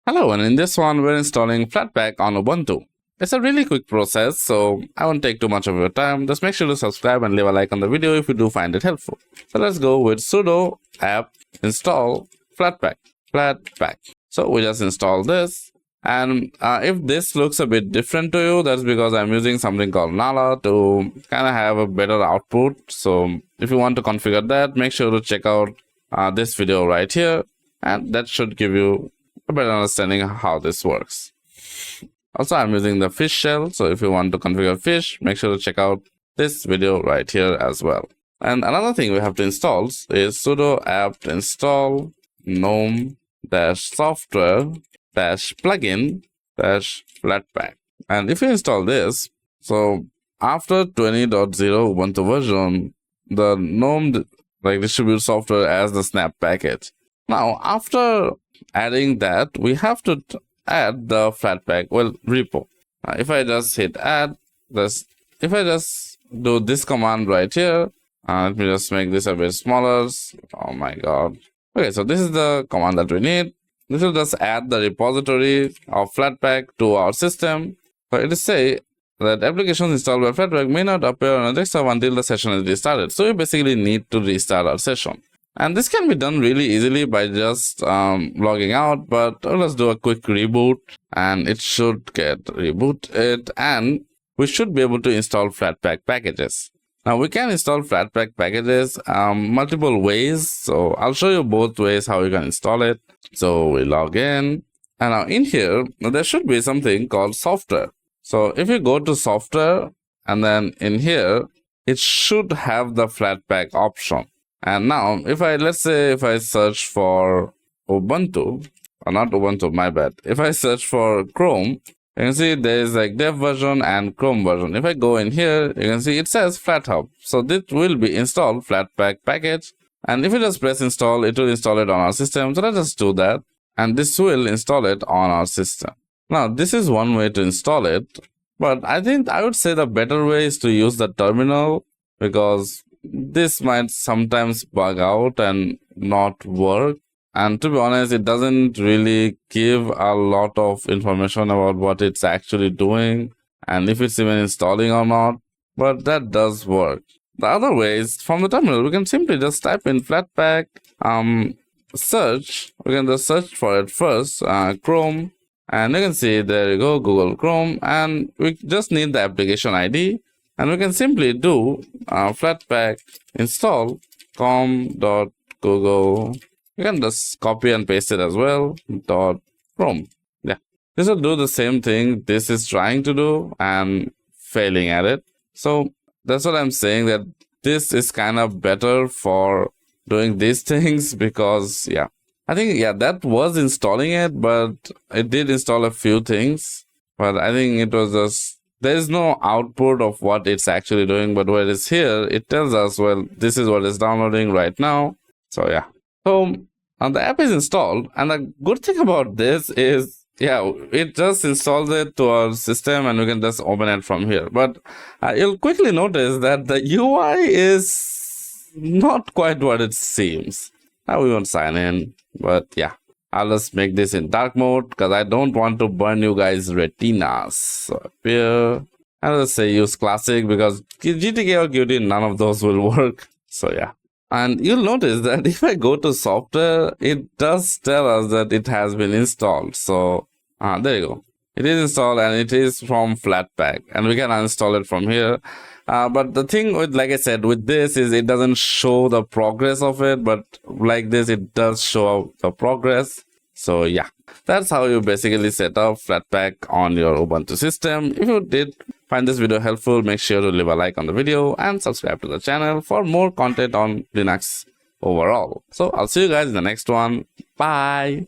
Hello, and in this one, we're installing Flatpak on Ubuntu. It's a really quick process, so I won't take too much of your time. Just make sure to subscribe and leave a like on the video if you do find it helpful. So let's go with sudo apt install Flatpak. So we just install this. And if this looks a bit different to you, that's because I'm using something called Nala to kind of have a better output. So if you want to configure that, make sure to check out this video right here. And that should give you a better understanding of how this works. Also, I'm using the fish shell, so if you want to configure fish, make sure to check out this video right here as well. And another thing we have to install is sudo apt install gnome-software-plugin-flatpak. And if you install this, so after 20.0 Ubuntu version, the gnome distributes software as the snap package. Now, after adding that, we have to add the Flatpak repo. If I just hit add, if I just do this command right here, let me just make this a bit smaller. Oh my god. Okay, so this is the command that we need. This will just add the repository of Flatpak to our system. So it will say that applications installed by Flatpak may not appear on a desktop until the session is restarted. So we basically need to restart our session. And this can be done really easily by just logging out, but let's do a quick reboot and it should get rebooted and we should be able to install Flatpak packages. Now we can install Flatpak packages multiple ways, so I'll show you both ways how you can install it. So we log in and now in here, there should be something called software. So if you go to software and then in here, it should have the Flatpak option. And now, let's say if I search for Ubuntu, or not Ubuntu, my bad. If I search for Chrome, you can see there is like dev version and Chrome version. If I go in here, you can see it says Flathub. So this will be installed Flatpak package. And if you just press install, it will install it on our system. So let's just do that. And this will install it on our system. Now, this is one way to install it. But I think I would say the better way is to use the terminal, because this might sometimes bug out and not work, and to be honest, it doesn't really give a lot of information about what it's actually doing and if it's even installing or not, but that does work. The other way is from the terminal. We can simply just type in Flatpak, search. We can just search for it first, Chrome, and you can see there you go, Google Chrome, and we just need the application ID. And we can simply do Flatpak install com.google. You can just copy and paste it as well. .chrome. Yeah, this will do the same thing this is trying to do and failing at it. So that's what I'm saying, that this is kind of better for doing these things, because yeah, I think that was installing it, but it did install a few things. But I think it was just, there is no output of what it's actually doing, but what is here, it tells us, well, this is what is downloading right now. So yeah, so the app is installed, and the good thing about this is, it just installs it to our system and we can just open it from here. But you'll quickly notice that the UI is not quite what it seems. Now we won't sign in, but yeah, I'll just make this in dark mode because I don't want to burn you guys' retinas. So up here, I'll just say use classic because GTK or Qt, none of those will work. So yeah. And you'll notice that if I go to software, it does tell us that it has been installed. So there you go. It is installed and it is from Flatpak, and we can uninstall it from here. But the thing with, like I said, with this is it doesn't show the progress of it, but like this, it does show the progress. So yeah, that's how you basically set up Flatpak on your Ubuntu system. If you did find this video helpful, make sure to leave a like on the video and subscribe to the channel for more content on Linux overall. So I'll see you guys in the next one. Bye.